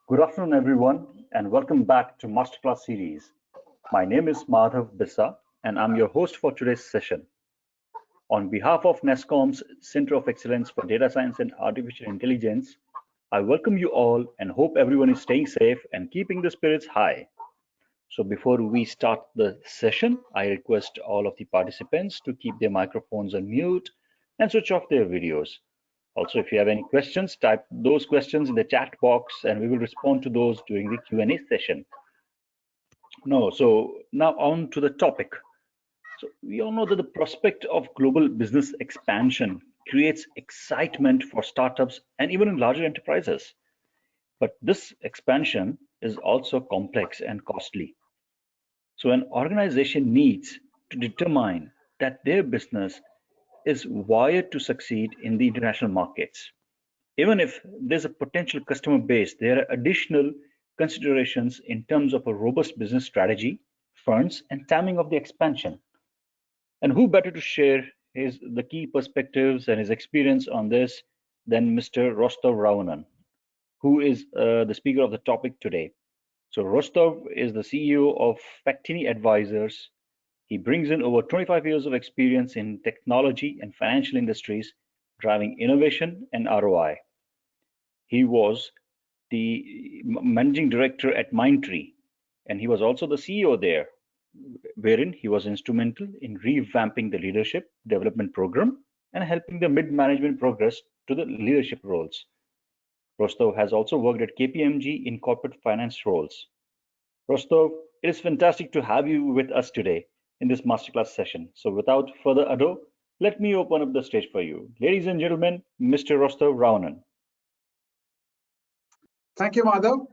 Good afternoon, everyone, and welcome back to Masterclass series. My name is Madhav Bissa, and I'm your host for today's session. On behalf of NESCOM's Center of Excellence for Data Science and Artificial Intelligence, I welcome you all and hope everyone is staying safe and keeping the spirits high. So, before we start the session, I request all of the participants to keep their microphones on mute and switch off their videos. Also, if you have any questions, type those questions in the chat box and we will respond to those during the Q&A session. So now on to the topic. So we all know that the prospect of global business expansion creates excitement for startups and even in larger enterprises. But this expansion is also complex and costly. So an organization needs to determine that their business is wired to succeed in the international markets. Even if there's a potential customer base, there are additional considerations in terms of a robust business strategy, funds, and timing of the expansion. And who better to share the key perspectives and his experience on this than Mr. Rostow Ravanan, who is the speaker of the topic today. So Rostow is the CEO of Factini Advisors. He brings in over 25 years of experience in technology and financial industries, driving innovation and ROI. He was the managing director at Mindtree, and he was also the CEO there, wherein he was instrumental in revamping the leadership development program and helping the mid-management progress to the leadership roles. Rostow has also worked at KPMG in corporate finance roles. Rostow, it is fantastic to have you with us today in this masterclass session. So without further ado, let me open up the stage for you. Ladies and gentlemen, Mr. Rostow Ravanan. Thank you, Madhav.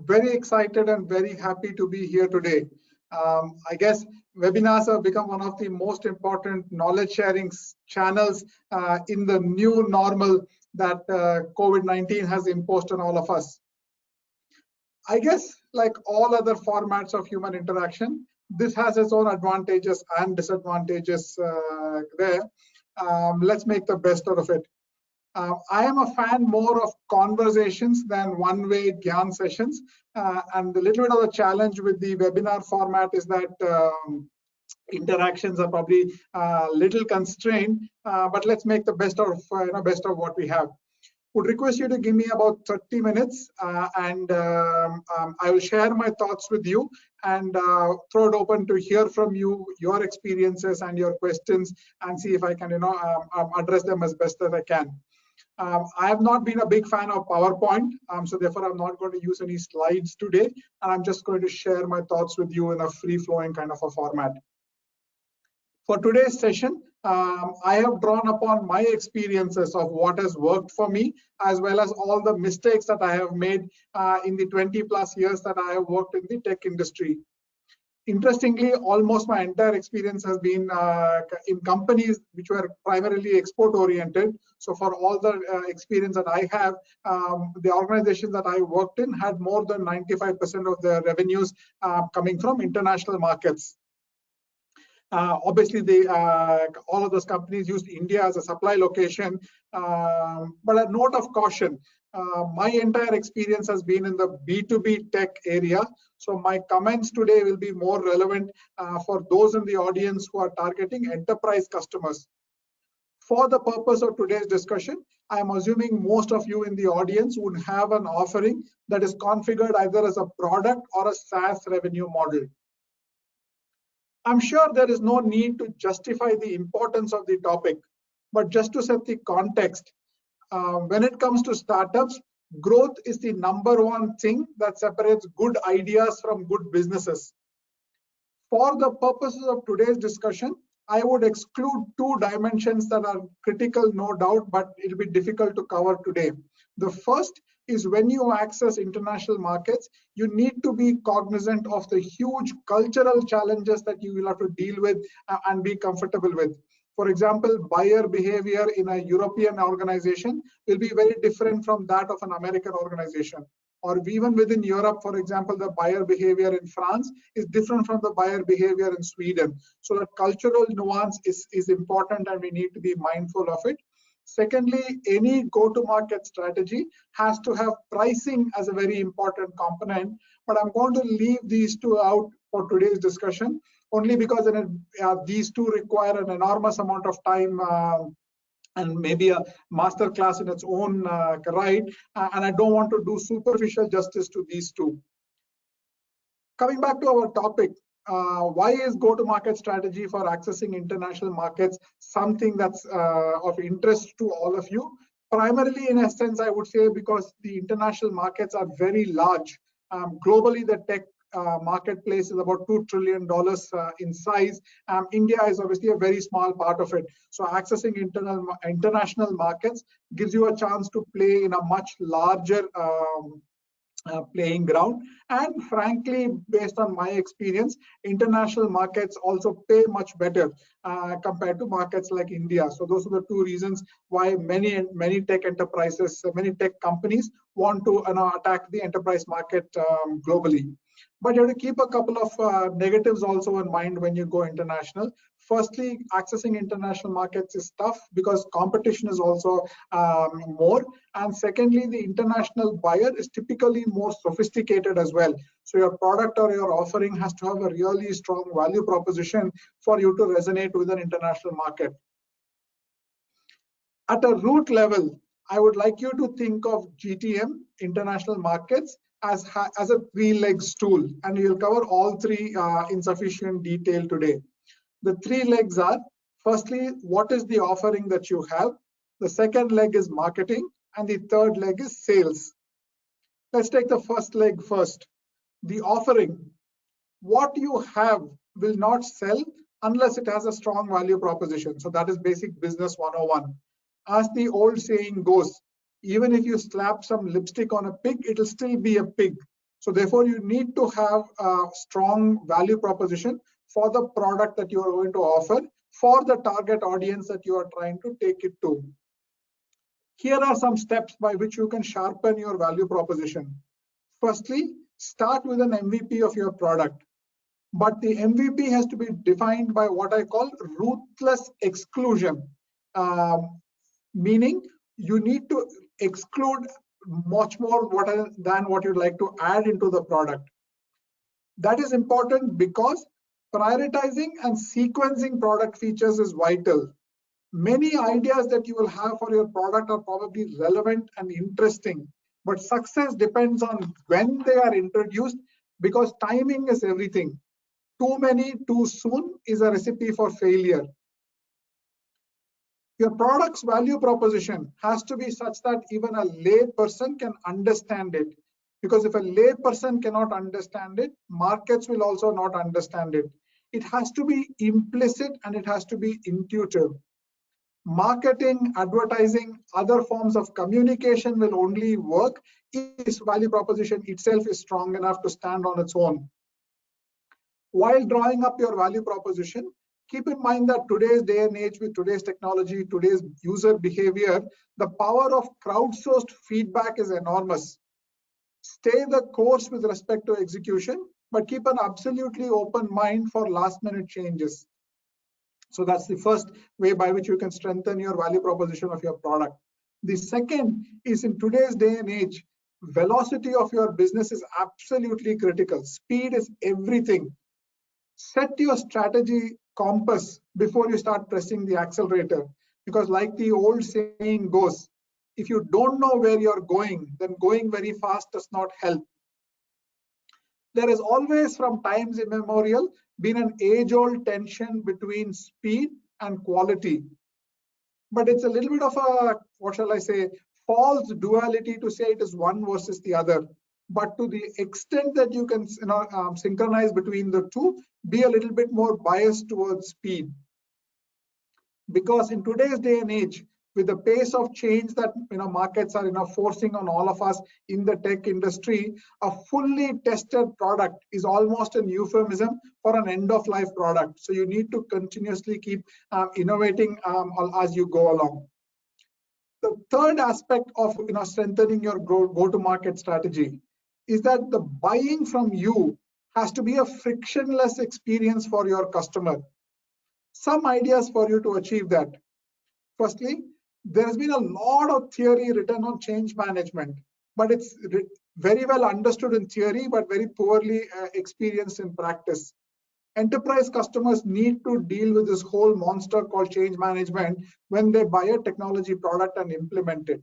Very excited and very happy to be here today. I guess webinars have become one of the most important knowledge sharing channels in the new normal that COVID-19 has imposed on all of us. I guess, like all other formats of human interaction, this has its own advantages and disadvantages there. Let's make the best out of it. I am a fan more of conversations than one-way Gyan sessions. And a little bit of the challenge with the webinar format is that interactions are probably a little constrained, but let's make the best of what we have. Would request you to give me about 30 minutes and I will share my thoughts with you and throw it open to hear from you, your experiences and your questions, and see if I can address them as best as I can. I have not been a big fan of PowerPoint, so therefore I'm not going to use any slides today, and I'm just going to share my thoughts with you in a free-flowing kind of a format. For today's session, I have drawn upon my experiences of what has worked for me, as well as all the mistakes that I have made in the 20+ years that I have worked in the tech industry. Interestingly, almost my entire experience has been in companies which were primarily export oriented. So for all the experience that I have, the organizations that I worked in had more than 95% of their revenues coming from international markets. Obviously, all of those companies used India as a supply location, but a note of caution, my entire experience has been in the B2B tech area. So my comments today will be more relevant for those in the audience who are targeting enterprise customers. For the purpose of today's discussion, I am assuming most of you in the audience would have an offering that is configured either as a product or a SaaS revenue model. I'm sure there is no need to justify the importance of the topic, but just to set the context, when it comes to startups, growth is the #1 thing that separates good ideas from good businesses. For the purposes of today's discussion, I would exclude two dimensions that are critical, no doubt, but it'll be difficult to cover today. The first is when you access international markets, you need to be cognizant of the huge cultural challenges that you will have to deal with and be comfortable with. For example, buyer behavior in a European organization will be very different from that of an American organization. Or even within Europe, for example, the buyer behavior in France is different from the buyer behavior in Sweden. So that cultural nuance is important and we need to be mindful of it. Secondly, any go-to-market strategy has to have pricing as a very important component, but I'm going to leave these two out for today's discussion, only because these two require an enormous amount of time and maybe a master class in its own right, and I don't want to do superficial justice to these two. Coming back to our topic, why is go-to-market strategy for accessing international markets something that's of interest to all of you? Primarily, in essence, I would say because the international markets are very large. Globally, the tech marketplace is about $2 trillion in size. India is obviously a very small part of it. So accessing international markets gives you a chance to play in a much larger playing ground, and frankly, based on my experience, international markets also pay much better compared to markets like India. So those are the two reasons why many tech enterprises, many tech companies want to attack the enterprise market globally. But you have to keep a couple of negatives also in mind when you go international. Firstly, accessing international markets is tough because competition is also more. And secondly, the international buyer is typically more sophisticated as well. So your product or your offering has to have a really strong value proposition for you to resonate with an international market. At a root level, I would like you to think of GTM, international markets, as a three-leg stool, and we'll cover all three in sufficient detail today. The three legs are, firstly, what is the offering that you have? The second leg is marketing, and the third leg is sales. Let's take the first leg first. The offering. What you have will not sell unless it has a strong value proposition. So that is basic business 101. As the old saying goes, even if you slap some lipstick on a pig, it'll still be a pig. So therefore, you need to have a strong value proposition for the product that you are going to offer for the target audience that you are trying to take it to. Here are some steps by which you can sharpen your value proposition. Firstly, start with an MVP of your product. But the MVP has to be defined by what I call ruthless exclusion. Meaning you need to exclude much more than what you'd like to add into the product. That is important because prioritizing and sequencing product features is vital. Many ideas that you will have for your product are probably relevant and interesting, but success depends on when they are introduced, because timing is everything. Too many too soon is a recipe for failure. Your product's value proposition has to be such that even a lay person can understand it. Because if a lay person cannot understand it, markets will also not understand it. It has to be implicit and it has to be intuitive. Marketing, advertising, other forms of communication will only work if this value proposition itself is strong enough to stand on its own. While drawing up your value proposition, keep in mind that today's day and age, with today's technology, today's user behavior, the power of crowdsourced feedback is enormous. Stay the course with respect to execution, but keep an absolutely open mind for last-minute changes. So that's the first way by which you can strengthen your value proposition of your product. The second is, in today's day and age, velocity of your business is absolutely critical. Speed is everything. Set your strategy compass before you start pressing the accelerator, because like the old saying goes, if you don't know where you're going, then going very fast does not help. There has always, from times immemorial, been an age-old tension between speed and quality. But it's a little bit of a, what shall I say, false duality to say it is one versus the other. But to the extent that you can synchronize between the two, be a little bit more biased towards speed. Because in today's day and age, with the pace of change that markets are forcing on all of us in the tech industry, a fully tested product is almost an euphemism for an end-of-life product. So you need to continuously keep innovating as you go along. The third aspect of strengthening your go-to-market strategy is that the buying from you has to be a frictionless experience for your customer. Some ideas for you to achieve that. Firstly, There has been a lot of theory written on change management, but it's very well understood in theory, but very poorly experienced in practice. Enterprise customers need to deal with this whole monster called change management when they buy a technology product and implement it.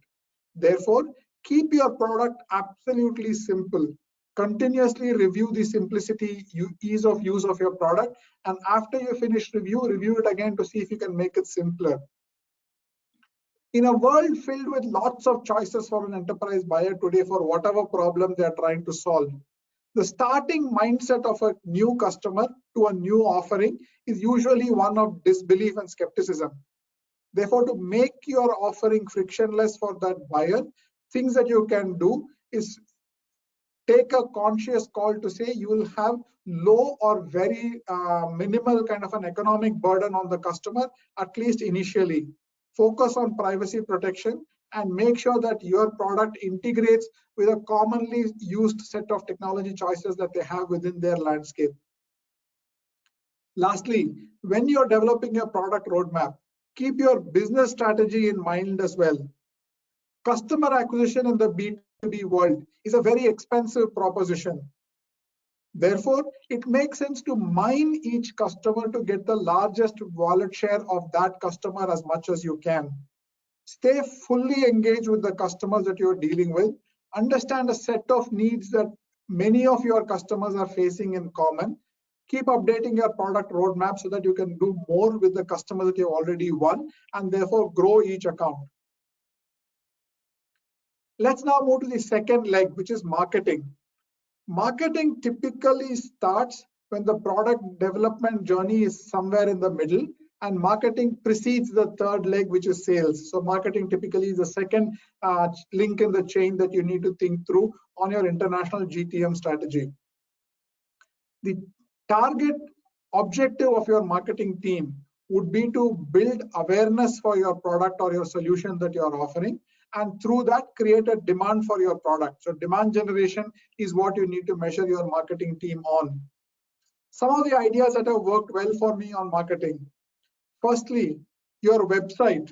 Therefore, keep your product absolutely simple. Continuously review the simplicity, ease of use of your product, and after you finish review it again to see if you can make it simpler. In a world filled with lots of choices for an enterprise buyer today for whatever problem they are trying to solve, the starting mindset of a new customer to a new offering is usually one of disbelief and skepticism. Therefore, to make your offering frictionless for that buyer, things that you can do is take a conscious call to say you will have low or very minimal kind of an economic burden on the customer, at least initially. Focus on privacy protection and make sure that your product integrates with a commonly used set of technology choices that they have within their landscape. Lastly, when you're developing your product roadmap, keep your business strategy in mind as well. Customer acquisition in the B2B world is a very expensive proposition. Therefore, it makes sense to mine each customer to get the largest wallet share of that customer as much as you can. Stay fully engaged with the customers that you're dealing with. Understand a set of needs that many of your customers are facing in common. Keep updating your product roadmap so that you can do more with the customers that you've already won and therefore grow each account. Let's now move to the second leg, which is marketing. Marketing typically starts when the product development journey is somewhere in the middle, and marketing precedes the third leg, which is sales. So marketing typically is the second link in the chain that you need to think through on your international GTM strategy. The target objective of your marketing team would be to build awareness for your product or your solution that you're offering, and through that create a demand for your product. So demand generation is what you need to measure your marketing team on. Some of the ideas that have worked well for me on marketing. Firstly, your website.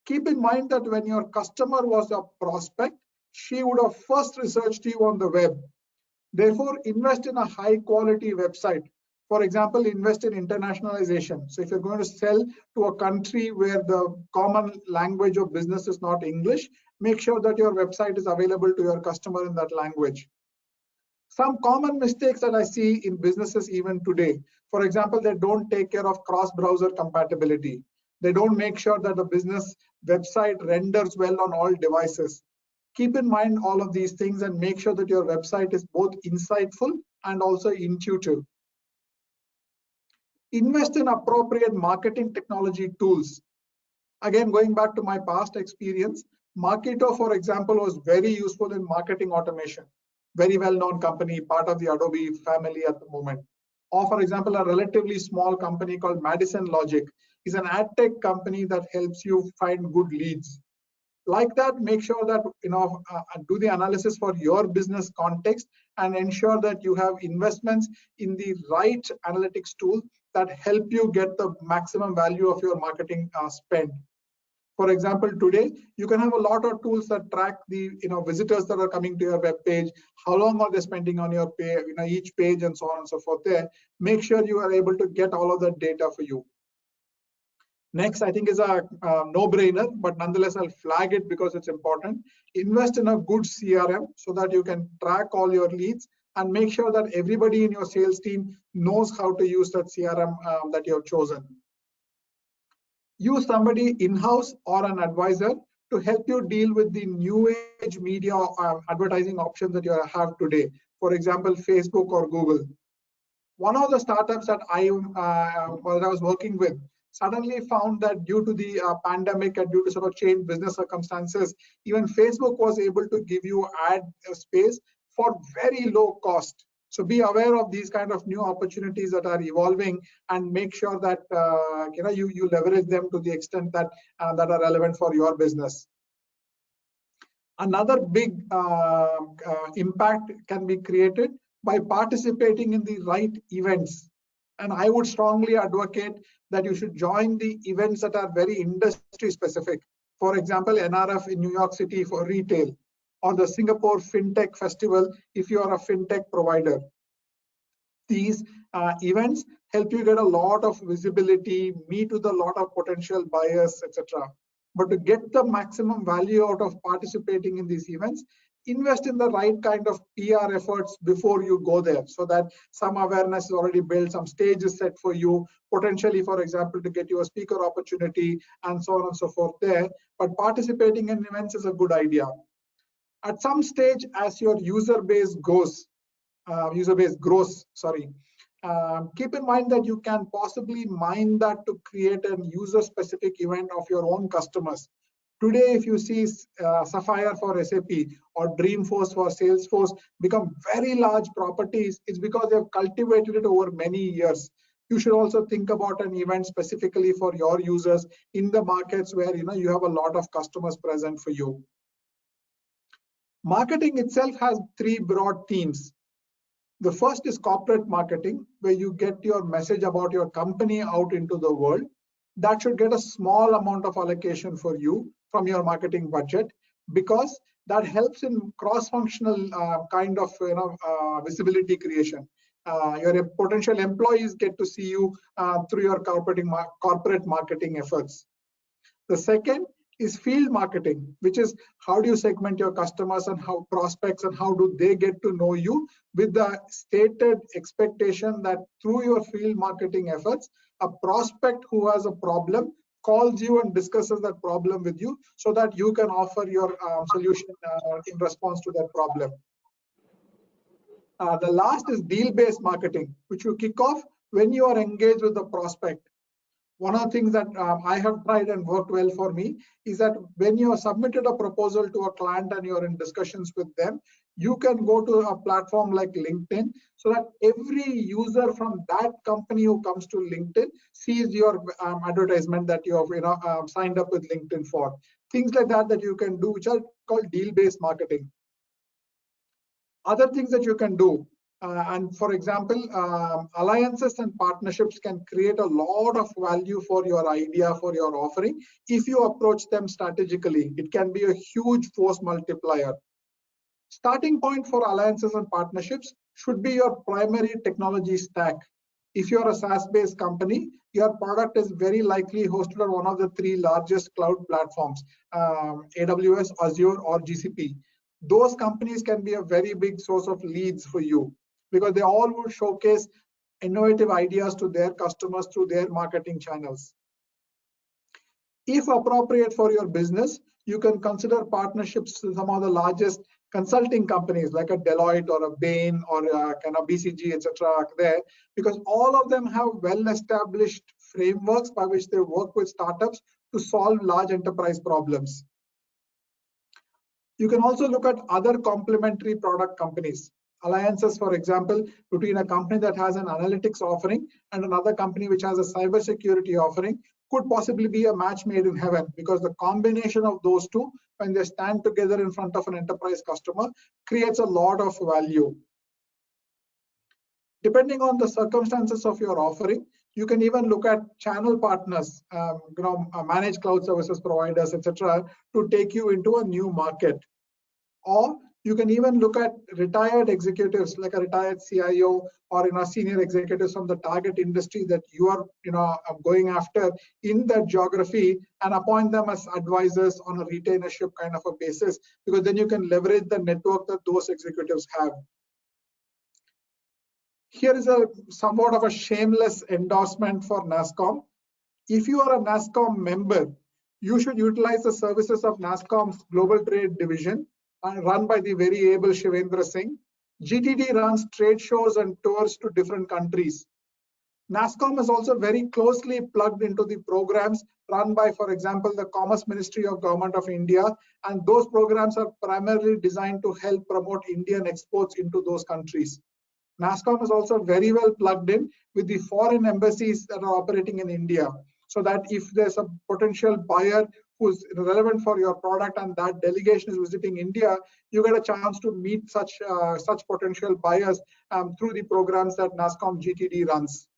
Keep in mind that when your customer was a prospect, she would have first researched you on the web. Therefore, invest in a high quality website. For example, invest in internationalization. So if you're going to sell to a country where the common language of business is not English, make sure that your website is available to your customer in that language. Some common mistakes that I see in businesses even today. For example, they don't take care of cross-browser compatibility. They don't make sure that the business website renders well on all devices. Keep in mind all of these things and make sure that your website is both insightful and also intuitive. Invest in appropriate marketing technology tools. Again, going back to my past experience, Marketo, for example, was very useful in marketing automation. Very well-known company, part of the Adobe family at the moment. Or for example, a relatively small company called Madison Logic is an ad tech company that helps you find good leads. Like that, make sure that do the analysis for your business context and ensure that you have investments in the right analytics tool that help you get the maximum value of your marketing spend. For example, today you can have a lot of tools that track the visitors that are coming to your web page, how long are they spending on your page, each page, and so on and so forth. There, make sure you are able to get all of that data for you. Next, I think is a no-brainer, but nonetheless, I'll flag it because it's important. Invest in a good CRM so that you can track all your leads and make sure that everybody in your sales team knows how to use that CRM that you have chosen. Use somebody in-house or an advisor to help you deal with the new age media advertising options that you have today. For example, Facebook or Google. One of the startups that I was working with suddenly found that due to the pandemic and due to sort of changed business circumstances, even Facebook was able to give you ad space for very low cost. So be aware of these kind of new opportunities that are evolving and make sure that you leverage them to the extent that that are relevant for your business. Another big impact can be created by participating in the right events. And I would strongly advocate that you should join the events that are very industry specific. For example, NRF in New York City for retail, or the Singapore FinTech Festival if you are a FinTech provider. These events help you get a lot of visibility, meet with a lot of potential buyers, etc. But to get the maximum value out of participating in these events, invest in the right kind of PR efforts before you go there, so that some awareness is already built, some stage is set for you, potentially, for example, to get you a speaker opportunity and so on and so forth there. But participating in events is a good idea. At some stage, as your user base grows, keep in mind that you can possibly mine that to create a user-specific event of your own customers. Today, if you see Sapphire for SAP or Dreamforce for Salesforce become very large properties, it's because they have cultivated it over many years. You should also think about an event specifically for your users in the markets where you have a lot of customers present for you. Marketing itself has three broad themes. The first is corporate marketing, where you get your message about your company out into the world. That should get a small amount of allocation for you from your marketing budget, because that helps in cross-functional kind of visibility creation. Your potential employees get to see you through your corporate marketing efforts. The second is field marketing, which is how do you segment your customers and how prospects and how do they get to know you, with the stated expectation that through your field marketing efforts, a prospect who has a problem calls you and discusses that problem with you so that you can offer your solution in response to that problem. The last is deal-based marketing, which you kick off when you are engaged with the prospect. One of the things that I have tried and worked well for me is that when you have submitted a proposal to a client and you're in discussions with them, you can go to a platform like LinkedIn, so that every user from that company who comes to LinkedIn sees your advertisement that you have signed up with LinkedIn for. Things like that you can do, which are called deal-based marketing. Other things that you can do, and for example, alliances and partnerships can create a lot of value for your idea, for your offering. If you approach them strategically, it can be a huge force multiplier. Starting point for alliances and partnerships should be your primary technology stack. If you're a SaaS-based company, your product is very likely hosted on one of the three largest cloud platforms, AWS, Azure, or GCP. Those companies can be a very big source of leads for you, because they all will showcase innovative ideas to their customers through their marketing channels. If appropriate for your business, you can consider partnerships with some of the largest consulting companies like a Deloitte or a Bain or a kind of BCG, etc. there, because all of them have well-established frameworks by which they work with startups to solve large enterprise problems. You can also look at other complementary product companies. Alliances, for example, between a company that has an analytics offering and another company which has a cybersecurity offering could possibly be a match made in heaven, because the combination of those two, when they stand together in front of an enterprise customer, creates a lot of value. Depending on the circumstances of your offering, you can even look at channel partners, managed cloud services providers, etc., to take you into a new market. Or you can even look at retired executives, like a retired CIO or senior executives from the target industry that you are going after in that geography, and appoint them as advisors on a retainership kind of a basis, because then you can leverage the network that those executives have. Here is a somewhat of a shameless endorsement for NASSCOM. If you are a NASSCOM member, you should utilize the services of NASSCOM's Global Trade Division, run by the very able Shivendra Singh. GTD runs trade shows and tours to different countries. NASSCOM is also very closely plugged into the programs run by, for example, the Commerce Ministry of Government of India, and those programs are primarily designed to help promote Indian exports into those countries. NASSCOM is also very well plugged in with the foreign embassies that are operating in India, so that if there's a potential buyer who's relevant for your product and that delegation is visiting India, you get a chance to meet such potential buyers through the programs that NASSCOM GTD runs.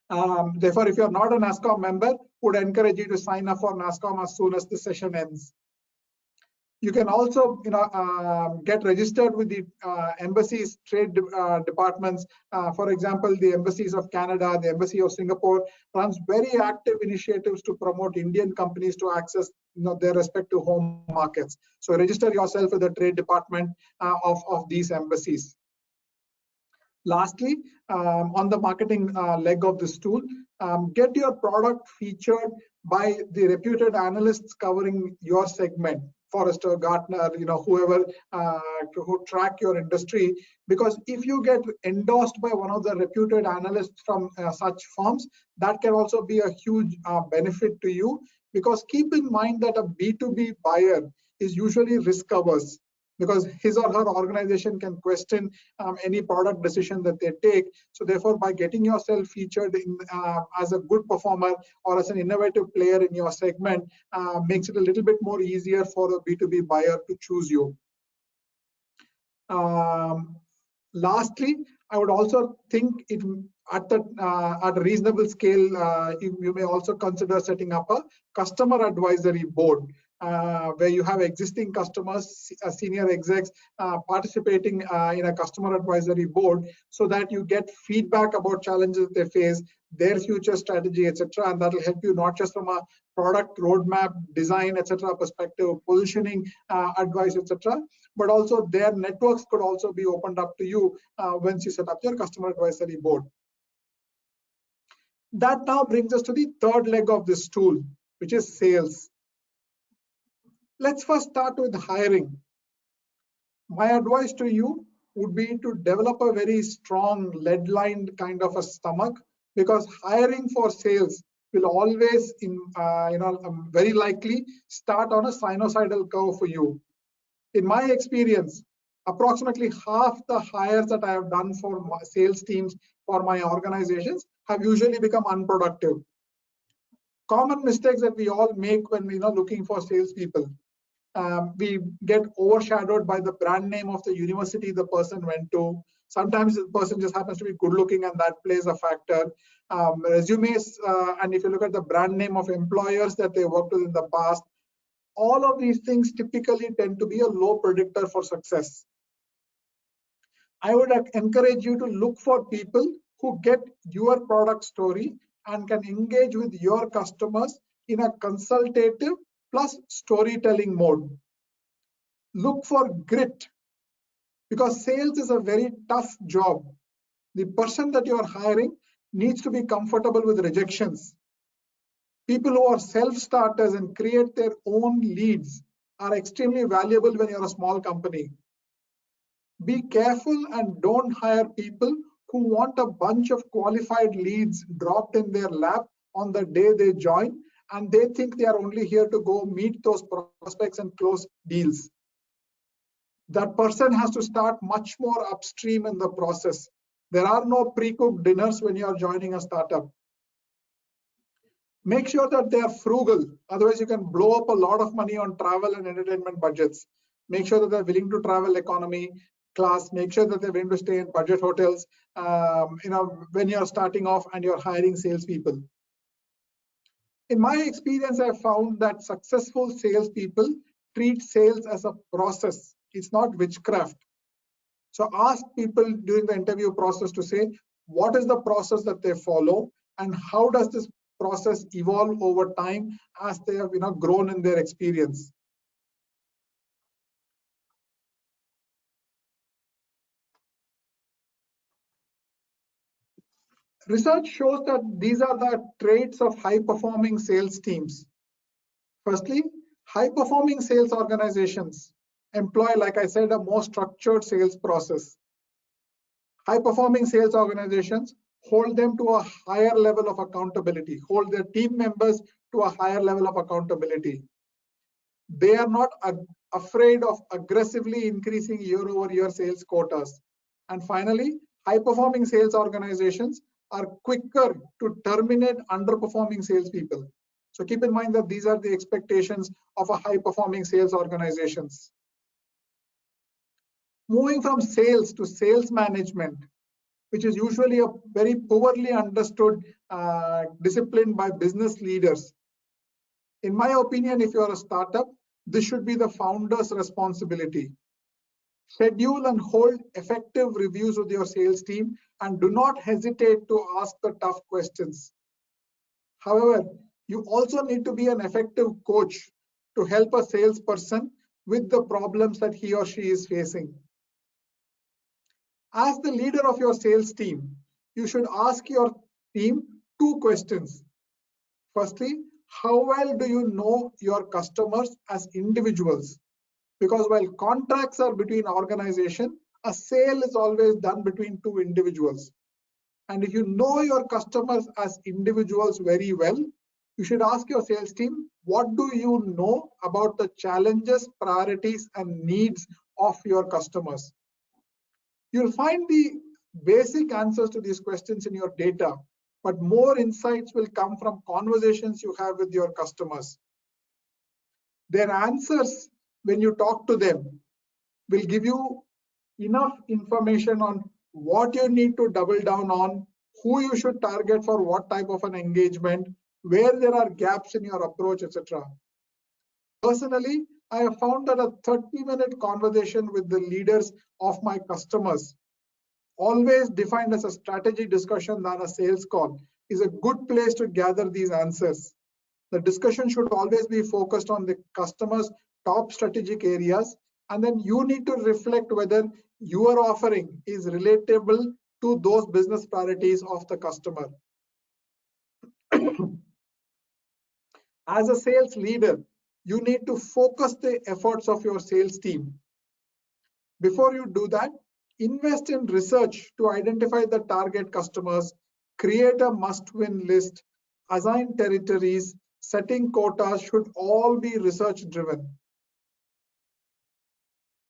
Therefore, if you're not a NASSCOM member, would encourage you to sign up for NASSCOM as soon as the session ends. You can also, get registered with the embassies, trade departments. For example, the embassies of Canada, the embassy of Singapore runs very active initiatives to promote Indian companies to access their respective home markets. So register yourself with the trade department of these embassies. Lastly, on the marketing leg of this tool, get your product featured by the reputed analysts covering your segment. Forrester, Gartner, whoever who track your industry, because if you get endorsed by one of the reputed analysts from such firms, that can also be a huge benefit to you, because keep in mind that a B2B buyer is usually risk averse, because his or her organization can question any product decision that they take. So therefore, by getting yourself featured in, as a good performer or as an innovative player in your segment, makes it a little bit more easier for a B2B buyer to choose you. Lastly, I would also think it at a reasonable scale, you may also consider setting up a customer advisory board, where you have existing customers, senior execs participating in a customer advisory board, so that you get feedback about challenges they face, their future strategy, etc. And that will help you not just from a product roadmap, design, etc. perspective, positioning advice, etc. But also their networks could also be opened up to you once you set up your customer advisory board. That now brings us to the third leg of this tool, which is sales. Let's first start with hiring. My advice to you would be to develop a very strong lead-lined kind of a stomach, because hiring for sales will always, very likely start on a sinusoidal curve for you. In my experience, approximately half the hires that I have done for my sales teams for my organizations have usually become unproductive. Common mistakes that we all make when looking for salespeople. We get overshadowed by the brand name of the university the person went to. Sometimes the person just happens to be good looking, and that plays a factor. Resumes, and if you look at the brand name of employers that they worked with in the past, all of these things typically tend to be a low predictor for success. I would encourage you to look for people who get your product story and can engage with your customers in a consultative plus storytelling mode. Look for grit, because sales is a very tough job. The person that you are hiring needs to be comfortable with rejections. People who are self-starters and create their own leads are extremely valuable when you're a small company. Be careful and don't hire people who want a bunch of qualified leads dropped in their lap on the day they join, and they think they are only here to go meet those prospects and close deals. That person has to start much more upstream in the process. There are no pre-cooked dinners when you are joining a startup. Make sure that they are frugal, otherwise you can blow up a lot of money on travel and entertainment budgets. Make sure that they're willing to travel economy class. Make sure that they're willing to stay in budget hotels, when you're starting off and you're hiring salespeople. In my experience, I've found that successful salespeople treat sales as a process. It's not witchcraft. So ask people during the interview process to say, what is the process that they follow, and how does this process evolve over time as they have grown in their experience. Research shows that these are the traits of high-performing sales teams. Firstly, high-performing sales organizations employ, like I said, a more structured sales process. High-performing sales organizations hold them to a higher level of accountability, hold their team members to a higher level of accountability. They are not afraid of aggressively increasing year-over-year sales quotas. And finally, high-performing sales organizations are quicker to terminate underperforming salespeople. So keep in mind that these are the expectations of a high-performing sales organizations. Moving from sales to sales management, which is usually a very poorly understood discipline by business leaders. In my opinion, if you are a startup, this should be the founder's responsibility. Schedule and hold effective reviews with your sales team and do not hesitate to ask the tough questions. However, you also need to be an effective coach to help a salesperson with the problems that he or she is facing. As the leader of your sales team, you should ask your team two questions. Firstly, how well do you know your customers as individuals? Because while contracts are between organizations, a sale is always done between two individuals. And if you know your customers as individuals very well, you should ask your sales team, what do you know about the challenges, priorities, and needs of your customers? You'll find the basic answers to these questions in your data, but more insights will come from conversations you have with your customers. Their answers, when you talk to them, will give you enough information on what you need to double down on, who you should target for what type of an engagement, where there are gaps in your approach, etc. Personally, I have found that a 30-minute conversation with the leaders of my customers, always defined as a strategy discussion than a sales call, is a good place to gather these answers. The discussion should always be focused on the customer's top strategic areas, and then you need to reflect whether your offering is relatable to those business priorities of the customer. As a sales leader, you need to focus the efforts of your sales team. Before you do that, invest in research to identify the target customers, create a must-win list, assign territories, setting quotas should all be research-driven.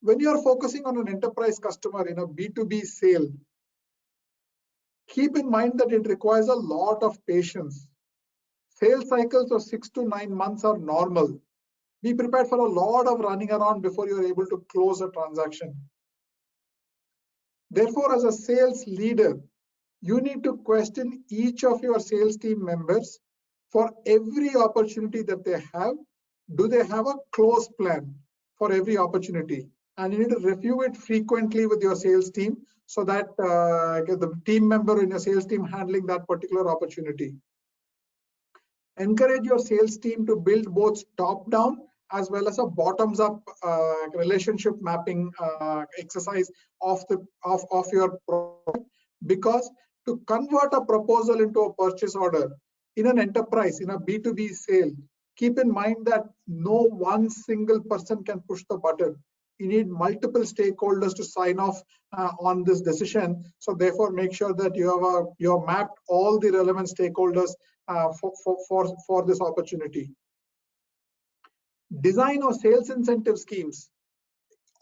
When you are focusing on an enterprise customer in a B2B sale, keep in mind that it requires a lot of patience. Sales cycles of 6 to 9 months are normal. Be prepared for a lot of running around before you're able to close a transaction. Therefore, as a sales leader, you need to question each of your sales team members for every opportunity that they have. Do they have a close plan for every opportunity? And you need to review it frequently with your sales team so that the team member in your sales team handling that particular opportunity. Encourage your sales team to build both top-down as well as a bottoms-up relationship mapping exercise of your product, because to convert a proposal into a purchase order in an enterprise, in a B2B sale, keep in mind that no one single person can push the button. You need multiple stakeholders to sign off on this decision. So therefore, make sure that you have mapped all the relevant stakeholders for this opportunity. Design of sales incentive schemes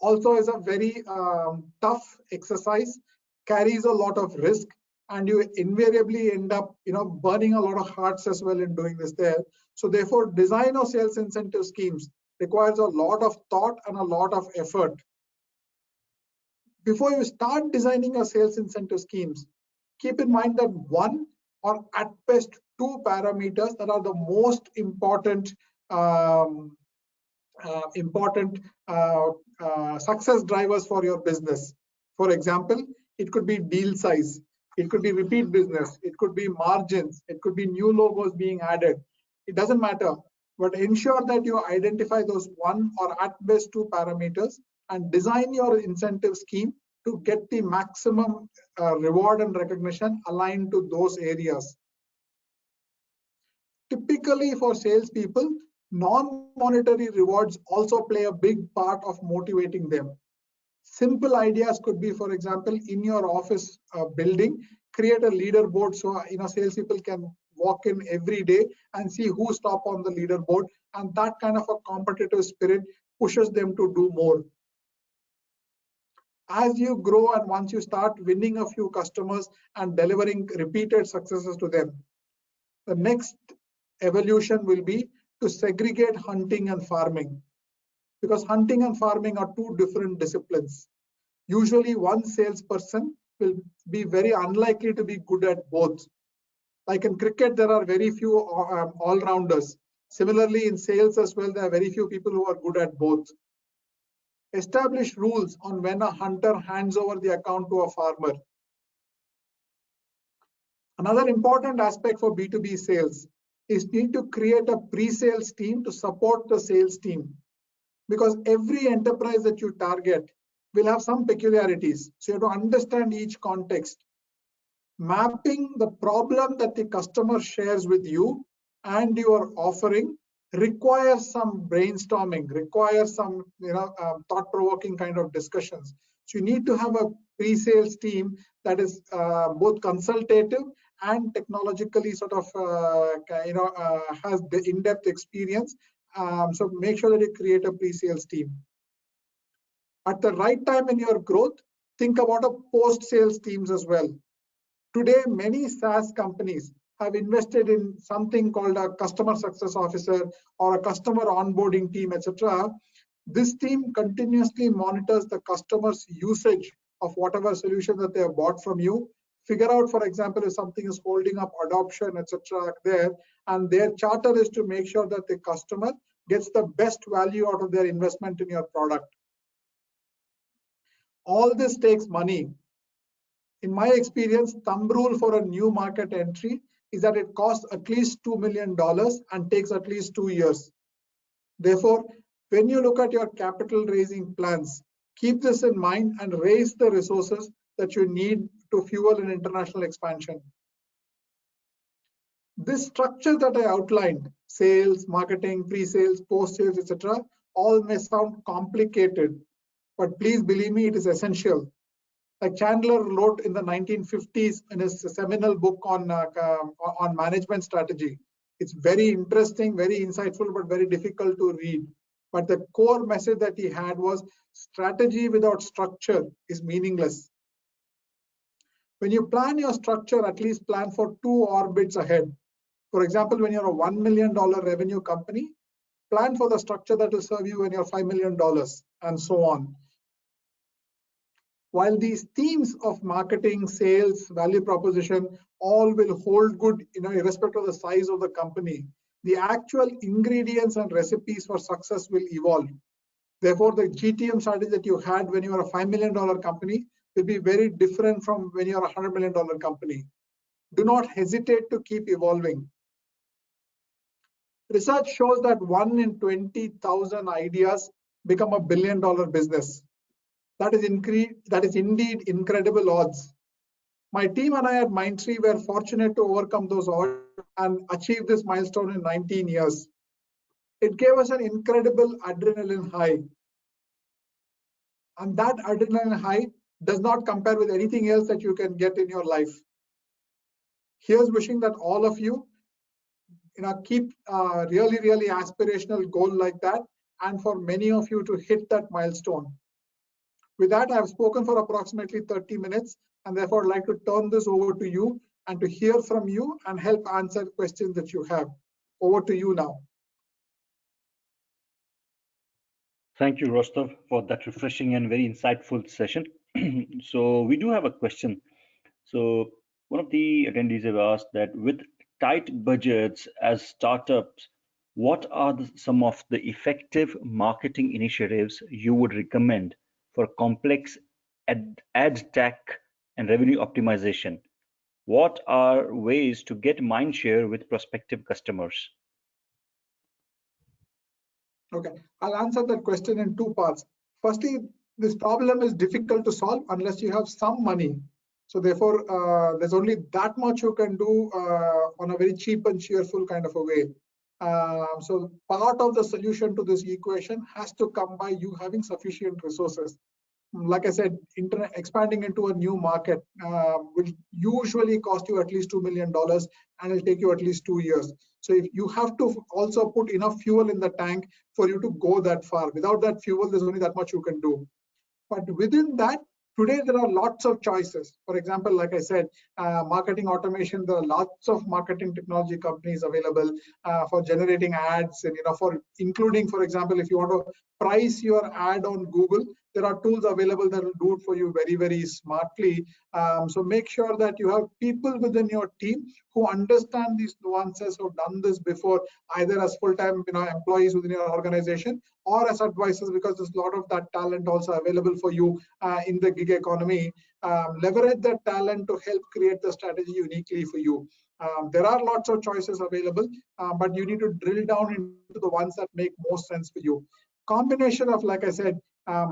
also is a very tough exercise, carries a lot of risk, and you invariably end up burning a lot of hearts as well in doing this there. So therefore, design of sales incentive schemes requires a lot of thought and a lot of effort. Before you start designing your sales incentive schemes, keep in mind that one or at best two parameters that are the most important success drivers for your business. For example, it could be deal size, it could be repeat business, it could be margins, it could be new logos being added. It doesn't matter, but ensure that you identify those one or at best two parameters and design your incentive scheme to get the maximum reward and recognition aligned to those areas. Typically for salespeople, non-monetary rewards also play a big part of motivating them. Simple ideas could be, for example, in your office building, create a leaderboard so salespeople can walk in every day and see who's top on the leaderboard, and that kind of a competitive spirit pushes them to do more. As you grow and once you start winning a few customers and delivering repeated successes to them, the next evolution will be to segregate hunting and farming, because hunting and farming are two different disciplines. Usually one salesperson will be very unlikely to be good at both. Like in cricket, there are very few all-rounders. Similarly, in sales as well, there are very few people who are good at both. Establish rules on when a hunter hands over the account to a farmer. Another important aspect for B2B sales is need to create a pre-sales team to support the sales team, because every enterprise that you target will have some peculiarities. So you have to understand each context. Mapping the problem that the customer shares with you and your offering requires some brainstorming, requires some thought-provoking kind of discussions. So you need to have a pre-sales team that is both consultative and technologically sort of has the in-depth experience. So make sure that you create a pre-sales team. At the right time in your growth, think about a post-sales teams as well. Today, many SaaS companies have invested in something called a customer success officer or a customer onboarding team, etc. This team continuously monitors the customer's usage of whatever solution that they have bought from you. Figure out, for example, if something is holding up adoption, etc. there, and their charter is to make sure that the customer gets the best value out of their investment in your product. All this takes money. In my experience, thumb rule for a new market entry is that it costs at least $2 million and takes at least 2 years. Therefore, when you look at your capital raising plans, keep this in mind and raise the resources that you need to fuel an international expansion. This structure that I outlined, sales, marketing, pre-sales, post-sales, etc., all may sound complicated, but please believe me, it is essential. Like Chandler wrote in the 1950s in his seminal book on management strategy. It's very interesting, very insightful, but very difficult to read. But the core message that he had was strategy without structure is meaningless. When you plan your structure, at least plan for 2 orbits ahead. For example, when you're a $1 million revenue company, plan for the structure that will serve you when you're $5 million and so on. While these themes of marketing, sales, value proposition, all will hold good, irrespective of the size of the company, the actual ingredients and recipes for success will evolve. Therefore, the GTM strategy that you had when you were a $5 million company will be very different from when you're a $100 million company. Do not hesitate to keep evolving. Research shows that 1 in 20,000 ideas become a $1 billion business. That is indeed incredible odds. My team and I at Mindtree were fortunate to overcome those odds and achieve this milestone in 19 years. It gave us an incredible adrenaline high. And that adrenaline high does not compare with anything else that you can get in your life. Here's wishing that all of you, keep a really, really aspirational goal like that, and for many of you to hit that milestone. With that, I've spoken for approximately 30 minutes, and therefore I'd like to turn this over to you and to hear from you and help answer questions that you have. Over to you now. Thank you, Rostow, for that refreshing and very insightful session. So we do have a question. So one of the attendees have asked that with tight budgets as startups, what are some of the effective marketing initiatives you would recommend for complex ad tech and revenue optimization? What are ways to get mindshare with prospective customers? Okay, I'll answer that question in 2 parts. Firstly, this problem is difficult to solve unless you have some money. So therefore, there's only that much you can do on a very cheap and cheerful kind of a way. So part of the solution to this equation has to come by you having sufficient resources. Like I said, expanding into a new market will usually cost you at least $2 million and it'll take you at least 2 years. So if you have to also put enough fuel in the tank for you to go that far. Without that fuel, there's only that much you can do. But within that, today there are lots of choices. For example, like I said, marketing automation, there are lots of marketing technology companies available for generating ads, and for including, for example, if you want to price your ad on Google, There are tools available that will do it for you very, very smartly. So make sure that you have people within your team who understand these nuances, who've done this before, either as full-time employees within your organization or as advisors, because there's a lot of that talent also available for you in the gig economy. Leverage that talent to help create the strategy uniquely for you. There are lots of choices available, but you need to drill down into the ones that make most sense for you. Combination of, like I said,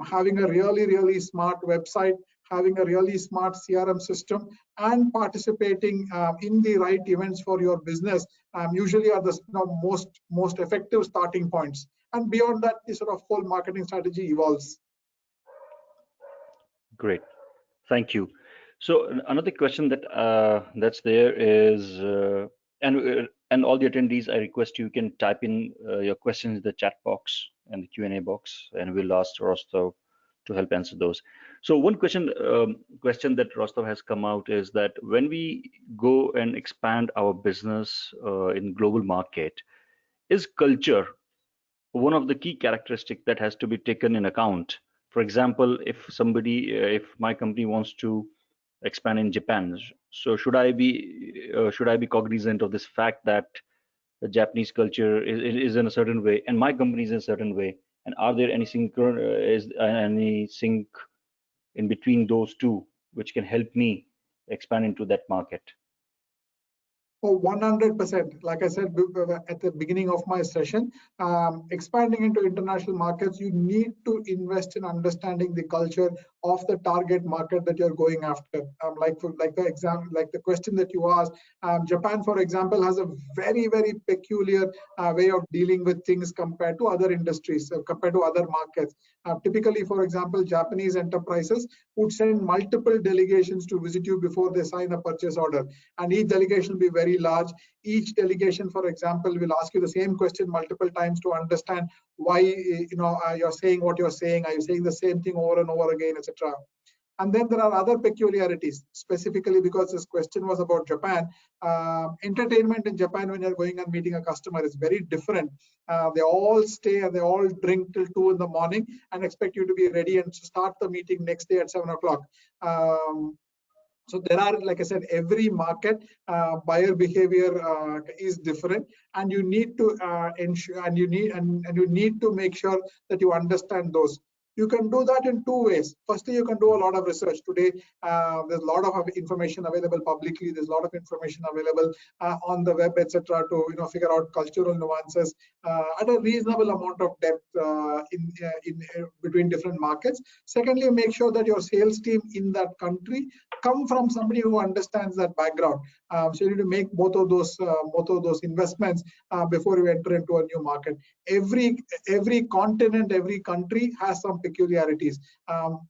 having a really, really smart website, having a really smart CRM system, and participating in the right events for your business usually are the most effective starting points. And beyond that, the sort of whole marketing strategy evolves. Great, thank you. So another question that that's there is, and all the attendees, I request you can type in your questions in the chat box and the Q&A box, and we'll ask Rostow to help answer those. So one question that Rostow has come out is that when we go and expand our business in global market, is culture one of the key characteristics that has to be taken in account? For example, if my company wants to expand in Japan, so should I be cognizant of this fact that the Japanese culture is in a certain way and my company is in a certain way, and are there any any sync in between those two which can help me expand into that market? Oh, 100%. Like I said at the beginning of my session, expanding into international markets, you need to invest in understanding the culture of the target market that you're going after. Like the question that you asked, Japan, for example, has a very, very peculiar way of dealing with things compared to other industries, compared to other markets. Typically, for example, Japanese enterprises would send multiple delegations to visit you before they sign a purchase order, and each delegation will be very large. Each delegation, for example, will ask you the same question multiple times to understand why you're saying what you're saying. Are you saying the same thing over and over again, etc.? And then there are other peculiarities, specifically because this question was about Japan. Entertainment in Japan when you're going and meeting a customer is very different. They all stay and they all drink till 2 in the morning and expect you to be ready and start the meeting next day at 7 o'clock. So there are, like I said, every market buyer behavior is different, and you need to ensure, and you need to make sure that you understand those. You can do that in 2 ways. Firstly, you can do a lot of research. Today, there's a lot of information available publicly. There's a lot of information available on the web, etc., to figure out cultural nuances at a reasonable amount of depth in between different markets. Secondly, make sure that your sales team in that country come from somebody who understands that background. So you need to make both of those investments before you enter into a new market. Every continent, every country has some peculiarities.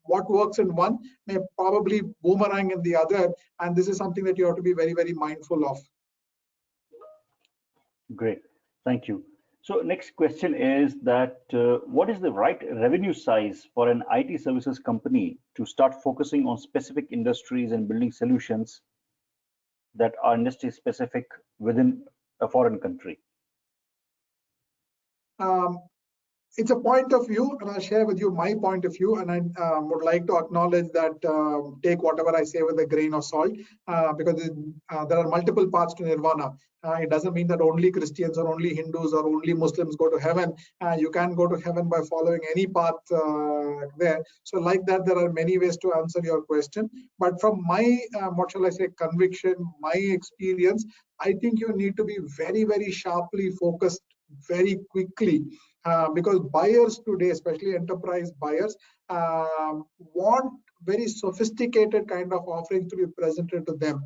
What works in one may probably boomerang in the other, and this is something that you have to be very, very mindful of. Great, thank you. So next question is that what is the right revenue size for an IT services company to start focusing on specific industries and building solutions that are industry specific within a foreign country? It's a point of view, and I'll share with you my point of view, and I would like to acknowledge that take whatever I say with a grain of salt, because there are multiple paths to nirvana. It doesn't mean that only Christians or only Hindus or only Muslims go to heaven. You can go to heaven by following any path there. So like that, there are many ways to answer your question. But from my, what shall I say, conviction, my experience, I think you need to be very, very sharply focused very quickly. Because buyers today, especially enterprise buyers, want very sophisticated kind of offerings to be presented to them.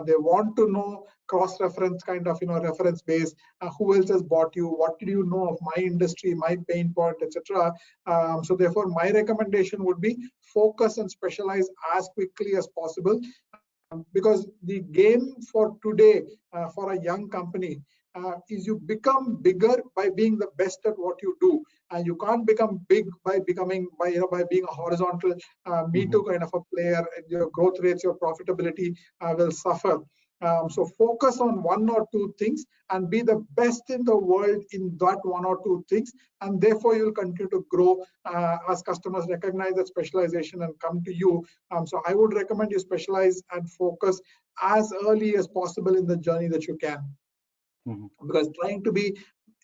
They want to know cross-reference kind of reference base. Who else has bought you? What did you know of my industry, my pain point, etc. So therefore, my recommendation would be focus and specialize as quickly as possible. Because the game for today, for a young company, is you become bigger by being the best at what you do, and you can't become big by being a horizontal Me Too kind of a player. Your growth rates, your profitability will suffer. So focus on one or two things and be the best in the world in that one or two things, and therefore you'll continue to grow as customers recognize that specialization and come to you. So I would recommend you specialize and focus as early as possible in the journey that you can. Because trying to be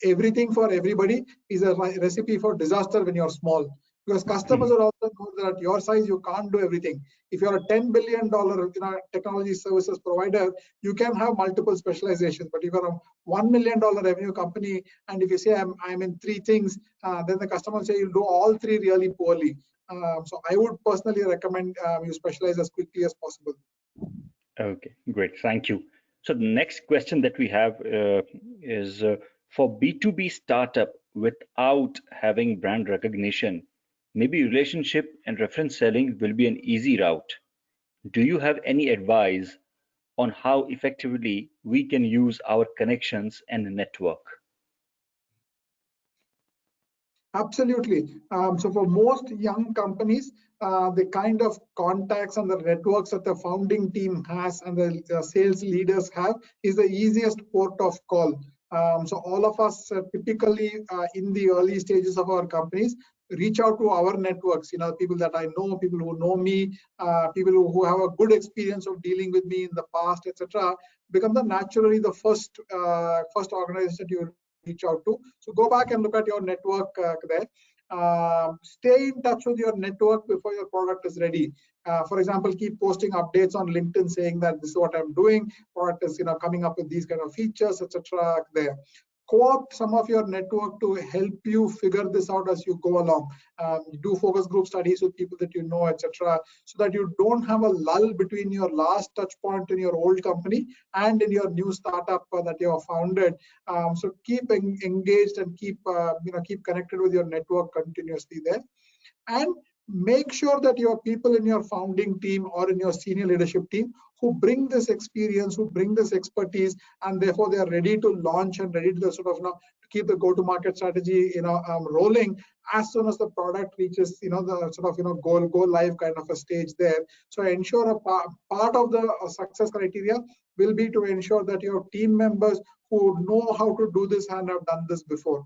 everything for everybody is a recipe for disaster when you're small. Because customers will also know that at your size you can't do everything. If you're a $10 billion technology services provider, you can have multiple specializations. But if you're a $1 million revenue company, and if you say I'm in three things, then the customer will say you'll do all three really poorly. So I would personally recommend you specialize as quickly as possible. Okay, great. Thank you. So the next question that we have is for B2B startup without having brand recognition, maybe relationship and reference selling will be an easy route. Do you have any advice on how effectively we can use our connections and network? Absolutely. So for most young companies, the kind of contacts and the networks that the founding team has and the sales leaders have is the easiest port of call. So all of us typically in the early stages of our companies reach out to our networks, people that I know, people who know me, people who have a good experience of dealing with me in the past, etc. Become naturally the first organization that you reach out to. So go back and look at your network there. Stay in touch with your network before your product is ready. For example, keep posting updates on LinkedIn saying that this is what I'm doing, product is coming up with these kind of features, etc. there. Co-opt some of your network to help you figure this out as you go along. Do focus group studies with people that you know, etc., so that you don't have a lull between your last touch point in your old company and in your new startup that you have founded. So keep engaged and keep connected with your network continuously there. And make sure that your people in your founding team or in your senior leadership team who bring this experience, who bring this expertise, and therefore they are ready to launch and ready to sort of to keep the go-to-market strategy rolling as soon as the product reaches the sort of go live kind of a stage there. So ensure a part of the success criteria will be to ensure that your team members who know how to do this and have done this before.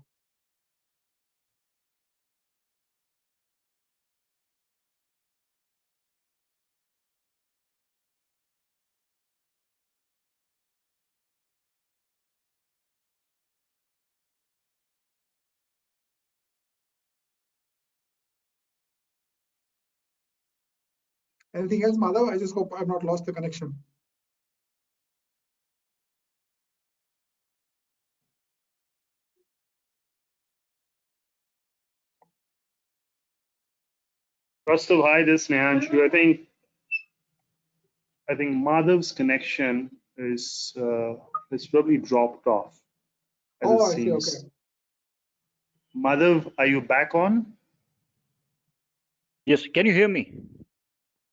Anything else, Madhav? I just hope I've not lost the connection. Rostow, hi, this is Nehanshu. I think Madhav's connection is probably dropped off. As it I seems. see. Okay. Madhav, are you back on? Yes, can you hear me?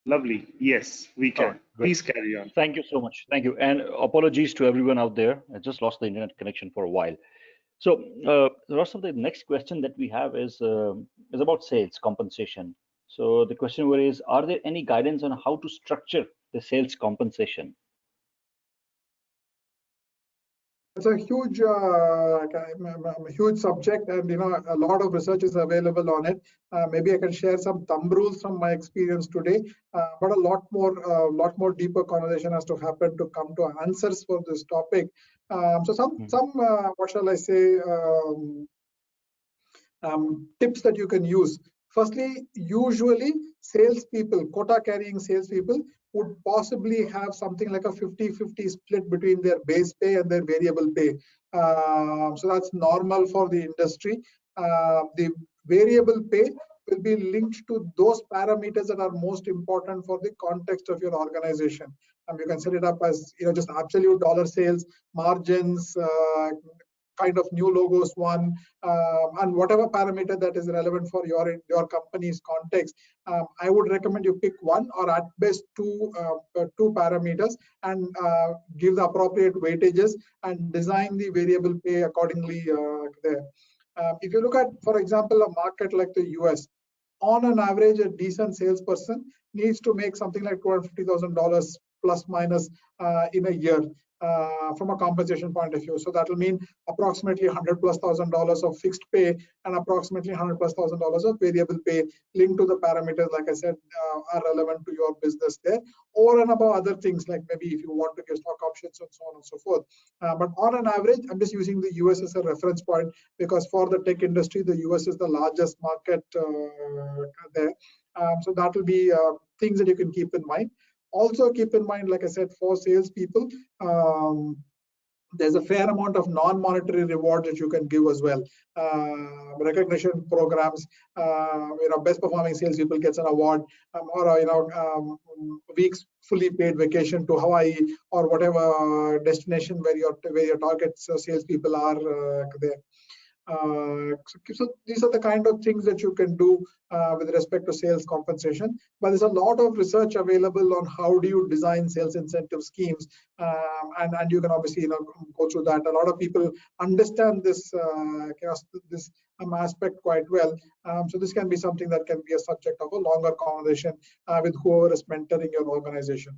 Lovely. Yes, we can. Right, please carry on. Thank you so much. Thank you. And apologies to everyone out there. I just lost the internet connection for a while. So, Rostow, the next question that we have is about sales compensation. So the question is, are there any guidance on how to structure the sales compensation? It's a huge subject, and a lot of research is available on it. Maybe I can share some thumb rules from my experience today, but a lot more deeper conversation has to happen to come to answers for this topic. So some what shall I say, tips that you can use. Firstly, usually salespeople, quota carrying salespeople would possibly have something like a 50-50 split between their base pay and their variable pay. So that's normal for the industry. The variable pay will be linked to those parameters that are most important for the context of your organization. You can set it up as just absolute dollar sales, margins, kind of new logos won, and whatever parameter that is relevant for your company's context. I would recommend you pick one or at best two parameters and give the appropriate weightages and design the variable pay accordingly there. If you look at, for example, a market like the US, on an average, a decent salesperson needs to make something like $250,000 plus minus in a year from a compensation point of view. So that will mean approximately $100,000+ of fixed pay and approximately $100,000+ of variable pay linked to the parameters, like I said, are relevant to your business there, over and above other things like maybe if you want to give stock options and so on and so forth. But on an average, I'm just using the US as a reference point because for the tech industry, the US is the largest market there. So that will be things that you can keep in mind. Also keep in mind, like I said, for salespeople, there's a fair amount of non-monetary reward that you can give as well. Recognition programs, best performing salespeople gets an award, or weeks fully paid vacation to Hawaii or whatever destination where your target salespeople are there. So these are the kind of things that you can do with respect to sales compensation. But there's a lot of research available on how do you design sales incentive schemes, and you can obviously go through that. A lot of people understand this this aspect quite well. So this can be something that can be a subject of a longer conversation with whoever is mentoring your organization.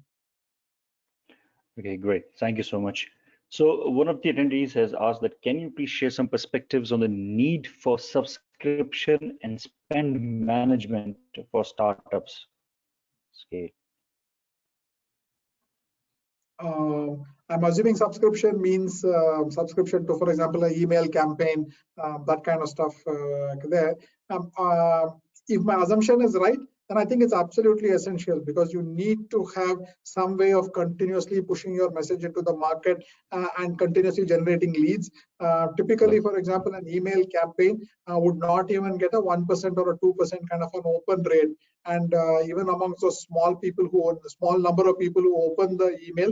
Okay, great. Thank you so much. So one of the attendees has asked that, can you please share some perspectives on the need for subscription and spend management for startups? Okay. I'm assuming subscription means subscription to, for example, an email campaign, that kind of stuff there. If my assumption is right, then I think it's absolutely essential because you need to have some way of continuously pushing your message into the market and continuously generating leads. Typically, for example, an email campaign would not even get a 1% or a 2% kind of an open rate. And even amongst those small people the small number of people who open the email,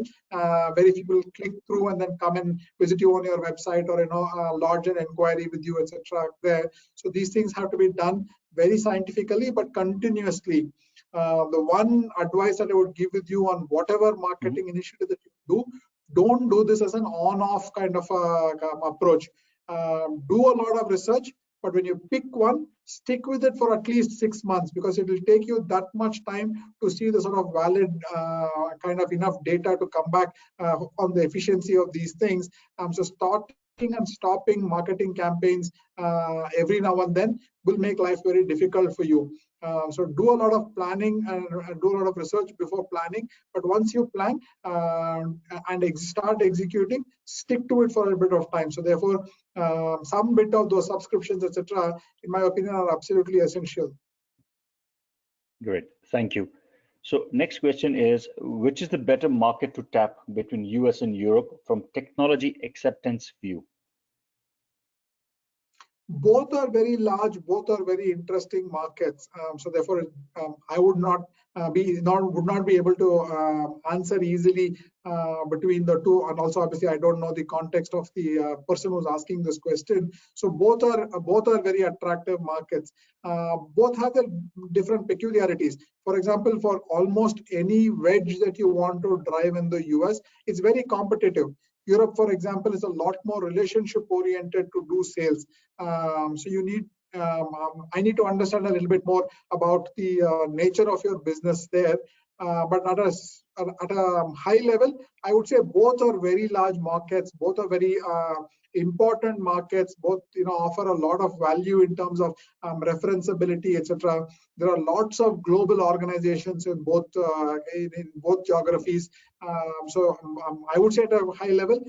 very few people click through and then come and visit you on your website or lodge an inquiry with you, etc. there. So these things have to be done very scientifically but continuously. The one advice that I would give with you on whatever marketing initiative that you do, don't do this as an on-off kind of approach. Do a lot of research, but when you pick one, stick with it for at least 6 months because it will take you that much time to see the sort of valid kind of enough data to come back on the efficiency of these things. So starting and stopping marketing campaigns every now and then will make life very difficult for you. So do a lot of planning and do a lot of research before planning. But once you plan and start executing, stick to it for a bit of time. So therefore, some bit of those subscriptions, etc., in my opinion, are absolutely essential. Great, thank you. So next question is, which is the better market to tap between US and Europe from technology acceptance view? Both are very large, both are very interesting markets. So therefore, I would not be able to answer easily between the two. And also, obviously, I don't know the context of the person who's asking this question. So both are very attractive markets. Both have their different peculiarities. For example, for almost any wedge that you want to drive in the US, it's very competitive. Europe, for example, is a lot more relationship oriented to do sales. So you need, I need to understand a little bit more about the nature of your business there. But at a high level, I would say both are very large markets. Both are very important markets. Both offer a lot of value in terms of referenceability, etc. There are lots of global organizations in both geographies. So I would say at a high level,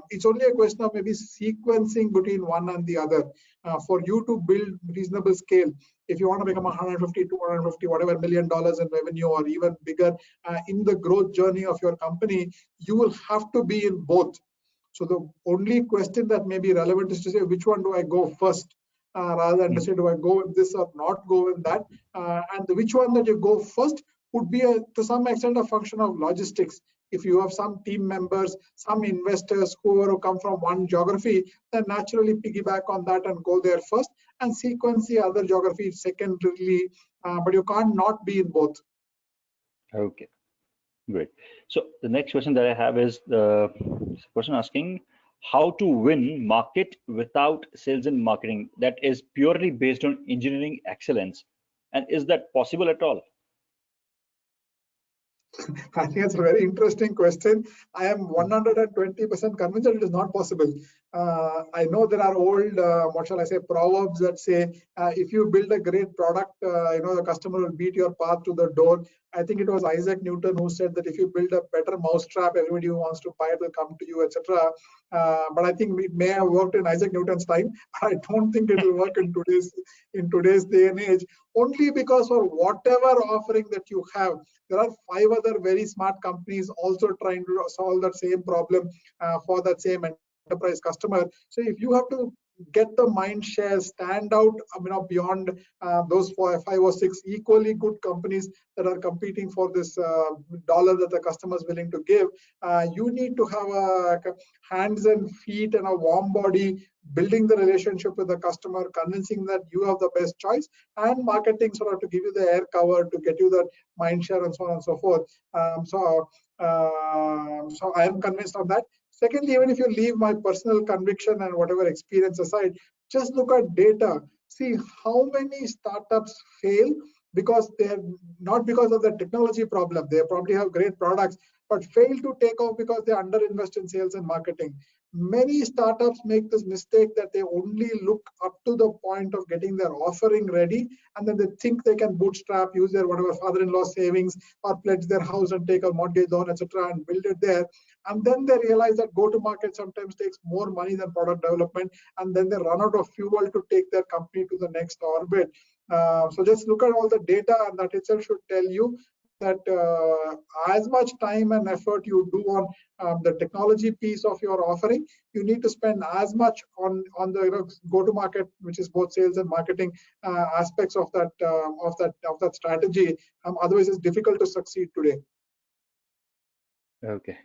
it's only a question of maybe sequencing between one and the other. For you to build reasonable scale, if you want to become 150, 250, whatever $1 million in revenue or even bigger in the growth journey of your company, you will have to be in both. So the only question that may be relevant is to say, which one do I go first? Rather than to say, do I go with this or not go with that? And which one that you go first would be to some extent a function of logistics. If you have some team members, some investors who come from one geography, then naturally piggyback on that and go there first and sequence the other geography secondarily. But you can't not be in both. Okay, great. So the next question that I have is the person asking how to win market without sales and marketing that is purely based on engineering excellence. And is that possible at all? I think it's a very interesting question. I am 120% convinced that it is not possible. I know there are old, what shall I say, proverbs that say, if you build a great product, the customer will beat your path to the door. I think it was Isaac Newton who said that if you build a better mousetrap, everybody who wants to buy it will come to you, etc. But I think it may have worked in Isaac Newton's time. I don't think it will work in today's day and age. Only because for whatever offering that you have, there are 5 other very smart companies also trying to solve that same problem for that same enterprise customer. So if you have to get the mind share, stand out, beyond those 5 or 6 equally good companies that are competing for this dollar that the customer is willing to give, you need to have a hands and feet and a warm body, building the relationship with the customer, convincing that you have the best choice, and marketing sort of to give you the air cover to get you that mind share and so on and so forth. So I am convinced of that. Secondly, even if you leave my personal conviction and whatever experience aside, just look at data. See how many startups fail because they're not because of the technology problem. They probably have great products, but fail to take off because they underinvest in sales and marketing. Many startups make this mistake that they only look up to the point of getting their offering ready, and then they think they can bootstrap, use their whatever father-in-law savings, or pledge their house and take a mortgage loan, etc., and build it there. And then they realize that go-to-market sometimes takes more money than product development, and then they run out of fuel to take their company to the next orbit. So just look at all the data, and that itself should tell you that as much time and effort you do on the technology piece of your offering, you need to spend as much on the go-to-market, which is both sales and marketing aspects of that strategy. Otherwise, it's difficult to succeed today. Okay,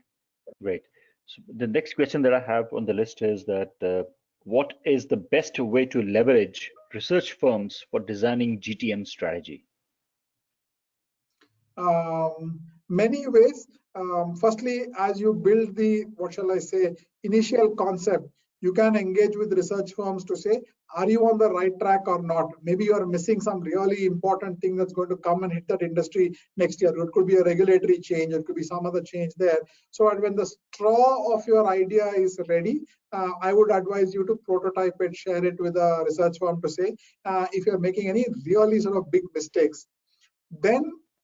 great. So the next question that I have on the list is that what is the best way to leverage research firms for designing GTM strategy? Many ways. Firstly, as you build the, what shall I say, initial concept, you can engage with research firms to say, are you on the right track or not? Maybe you are missing some really important thing that's going to come and hit that industry next year. It could be a regulatory change, it could be some other change there. So when the straw of your idea is ready, I would advise you to prototype it, share it with a research firm to say, if you're making any really sort of big mistakes. Then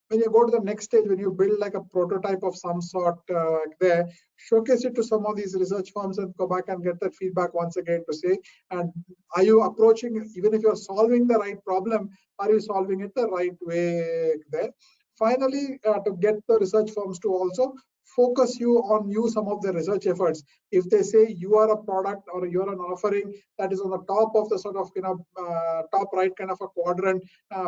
when you go to the next stage, when you build like a prototype of some sort there, showcase it to some of these research firms and go back and get that feedback once again to say, and are you approaching, even if you're solving the right problem, are you solving it the right way there? Finally, to get the research firms to also focus you on some of the research efforts. If they say you are a product or you're an offering that is on the top of the sort of top right kind of a quadrant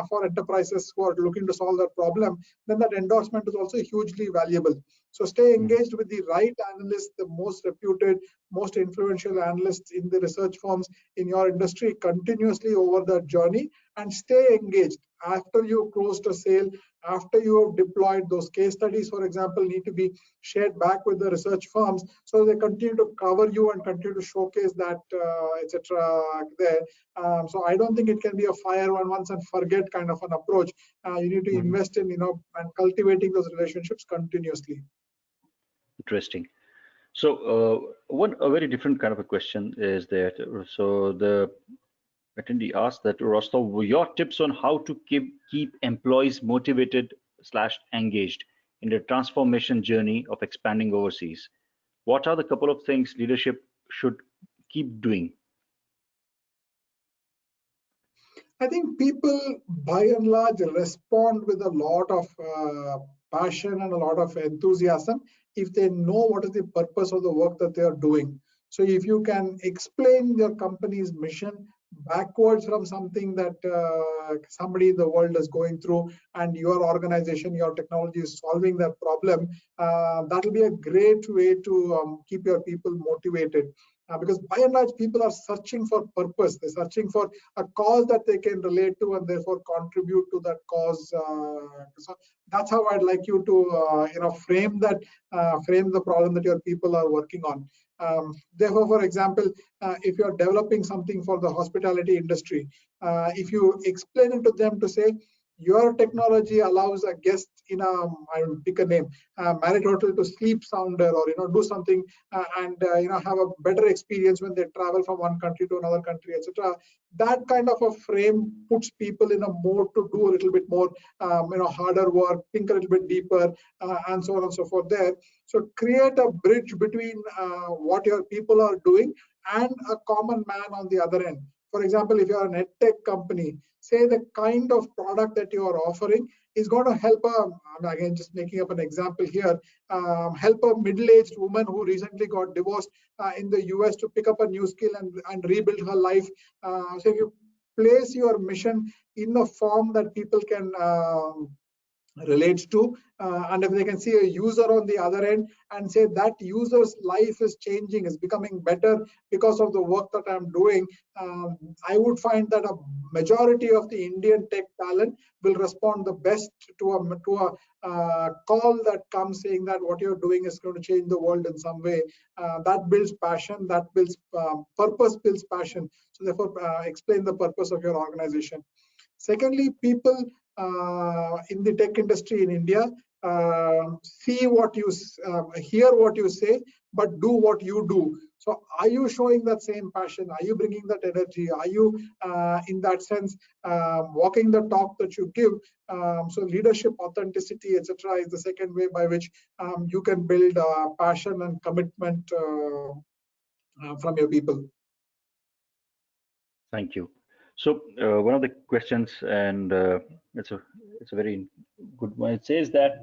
for enterprises who are looking to solve that problem, then that endorsement is also hugely valuable. So stay engaged with the right analysts, the most reputed, most influential analysts in the research firms in your industry continuously over that journey, and stay engaged. After you closed a sale, after you have deployed, those case studies, for example, need to be shared back with the research firms so they continue to cover you and continue to showcase that, etc. there. So I don't think it can be a fire one once and forget kind of an approach. You need to invest in, and cultivating those relationships continuously. Interesting. So a very different kind of a question is that, so the attendee asked that, Rostow, your tips on how to keep employees motivated / engaged in the transformation journey of expanding overseas. What are the couple of things leadership should keep doing? I think people, by and large, respond with a lot of passion and a lot of enthusiasm if they know what is the purpose of the work that they are doing. So if you can explain your company's mission backwards from something that somebody in the world is going through, and your organization, your technology is solving that problem, that will be a great way to keep your people motivated. Because by and large, people are searching for purpose. They're searching for a cause that they can relate to and therefore contribute to that cause. So that's how I'd like you to frame the problem that your people are working on. Therefore, for example, if you're developing something for the hospitality industry, if you explain it to them to say, your technology allows a guest in a, I will pick a name, Marriott Hotel, to sleep sounder, or do something and have a better experience when they travel from one country to another country, etc. That kind of a frame puts people in a mode to do a little bit more harder work, think a little bit deeper, and so on and so forth there. So create a bridge between what your people are doing and a common man on the other end. For example, if you are an edtech company, say the kind of product that you are offering is going to help again, just making up an example here, help a middle-aged woman who recently got divorced in the US to pick up a new skill and rebuild her life. So if you place your mission in a form that people can relates to, and if they can see a user on the other end and say that user's life is changing, is becoming better because of the work that I'm doing, I would find that a majority of the Indian tech talent will respond the best to a call that comes saying that what you're doing is going to change the world in some way. That builds passion, that builds purpose, builds passion. So therefore, explain the purpose of your organization. Secondly, people in the tech industry in India see what you hear what you say, but do what you do. So are you showing that same passion? Are you bringing that energy? Are you in that sense walking the talk that you give? So leadership, authenticity, etc. is the second way by which you can build passion and commitment from your people. Thank you. So one of the questions, and it's a very good one. It says that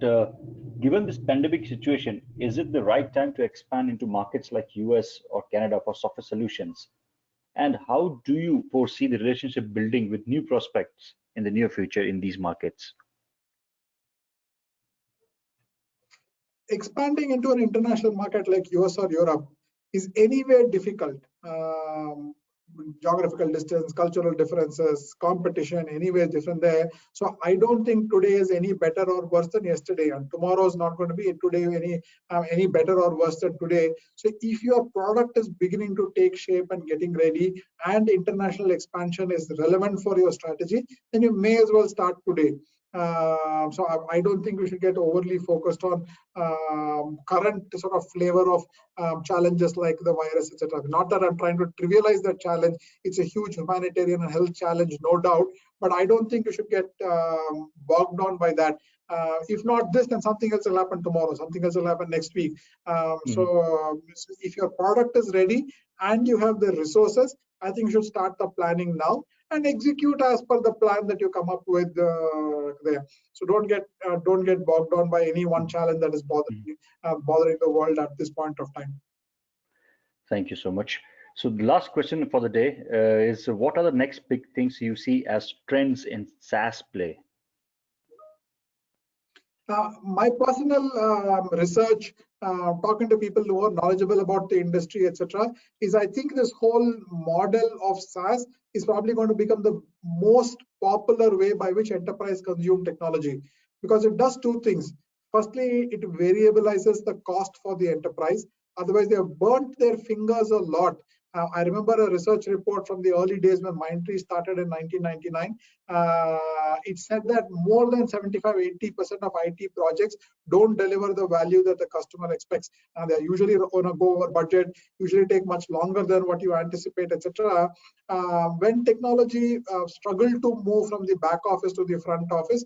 given this pandemic situation, is it the right time to expand into markets like US or Canada for software solutions? And how do you foresee the relationship building with new prospects in the near future in these markets? Expanding into an international market like US or Europe is anyway difficult. Geographical distance, cultural differences, competition, anyway different there. So I don't think today is any better or worse than yesterday, and tomorrow is not going to be today any better or worse than today. So if your product is beginning to take shape and getting ready, and international expansion is relevant for your strategy, then you may as well start today. So I don't think we should get overly focused on current sort of flavor of challenges like the virus, etc. Not that I'm trying to trivialize that challenge. It's a huge humanitarian and health challenge, no doubt. But I don't think you should get bogged down by that. If not this, then something else will happen tomorrow. Something else will happen next week. So if your product is ready and you have the resources, I think you should start the planning now and execute as per the plan that you come up with there. So don't get bogged down by any one challenge that is bothering the world at this point of time. Thank you so much. So the last question for the day is, what are the next big things you see as trends in SaaS play? My personal research, talking to people who are knowledgeable about the industry, etc., is I think this whole model of SaaS is probably going to become the most popular way by which enterprise consume technology, because it does two things. Firstly, it variabilizes the cost for the enterprise. Otherwise, they have burnt their fingers a lot. I remember a research report from the early days when Mindtree started in 1999. It said that more than 75-80% of IT projects don't deliver the value that the customer expects. They're usually on a go over budget, usually take much longer than what you anticipate, etc. When technology struggled to move from the back office to the front office,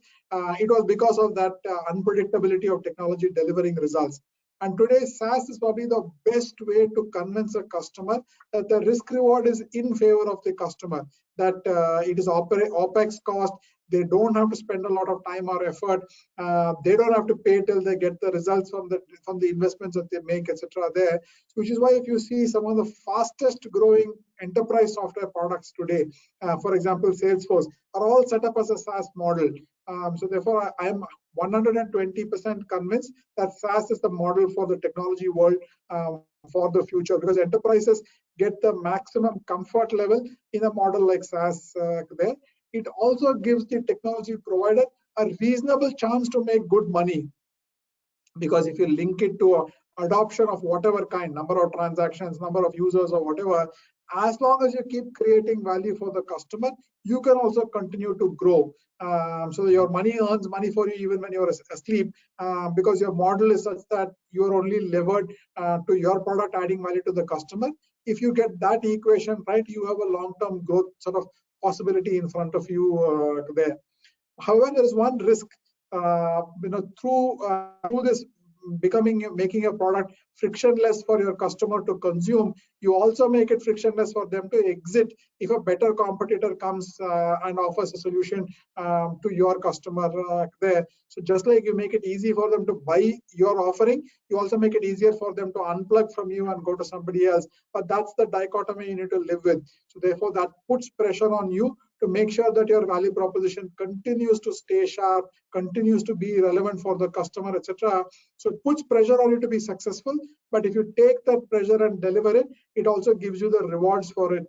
it was because of that unpredictability of technology delivering results. And today, SaaS is probably the best way to convince a customer that the risk reward is in favor of the customer, that it is OPEX cost. They don't have to spend a lot of time or effort. They don't have to pay till they get the results from the investments that they make, etc. there. Which is why if you see some of the fastest growing enterprise software products today, for example, Salesforce, are all set up as a SaaS model. So therefore, I'm 120% convinced that SaaS is the model for the technology world for the future, because enterprises get the maximum comfort level in a model like SaaS there. It also gives the technology provider a reasonable chance to make good money, because if you link it to adoption of whatever kind, number of transactions, number of users or whatever, as long as you keep creating value for the customer, you can also continue to grow. So your money earns money for you even when you're asleep, because your model is such that you're only levered to your product adding value to the customer. If you get that equation right, you have a long-term growth sort of possibility in front of you there. However, there is one risk, through this making a product frictionless for your customer to consume, you also make it frictionless for them to exit if a better competitor comes and offers a solution to your customer there. So just like you make it easy for them to buy your offering, you also make it easier for them to unplug from you and go to somebody else. But that's the dichotomy you need to live with. So therefore, that puts pressure on you to make sure that your value proposition continues to stay sharp, continues to be relevant for the customer, etc. So it puts pressure on you to be successful. But if you take that pressure and deliver it, it also gives you the rewards for it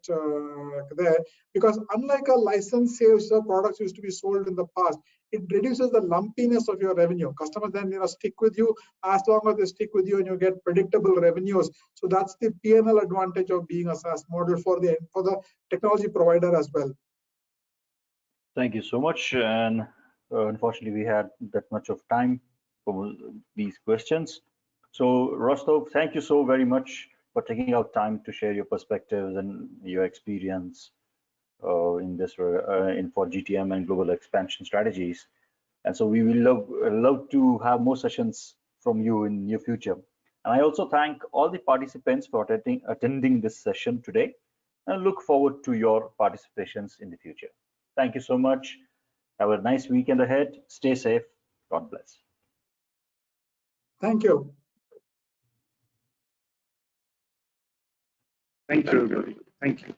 there. Because unlike a license sales of products used to be sold in the past, it reduces the lumpiness of your revenue. Customers then stick with you as long as they stick with you, and you get predictable revenues. So that's the P&L advantage of being a SaaS model for the technology provider as well. Thank you so much. And unfortunately, we had that much of time for these questions. So Rostow, thank you so very much for taking out time to share your perspectives and your experience in this for GTM and global expansion strategies. And so we will love to have more sessions from you in near future. And I also thank all the participants for attending this session today, and look forward to your participations in the future. Thank you so much. Have a nice weekend ahead. Stay safe. God bless. Thank you. Thank you, everybody. Thank you.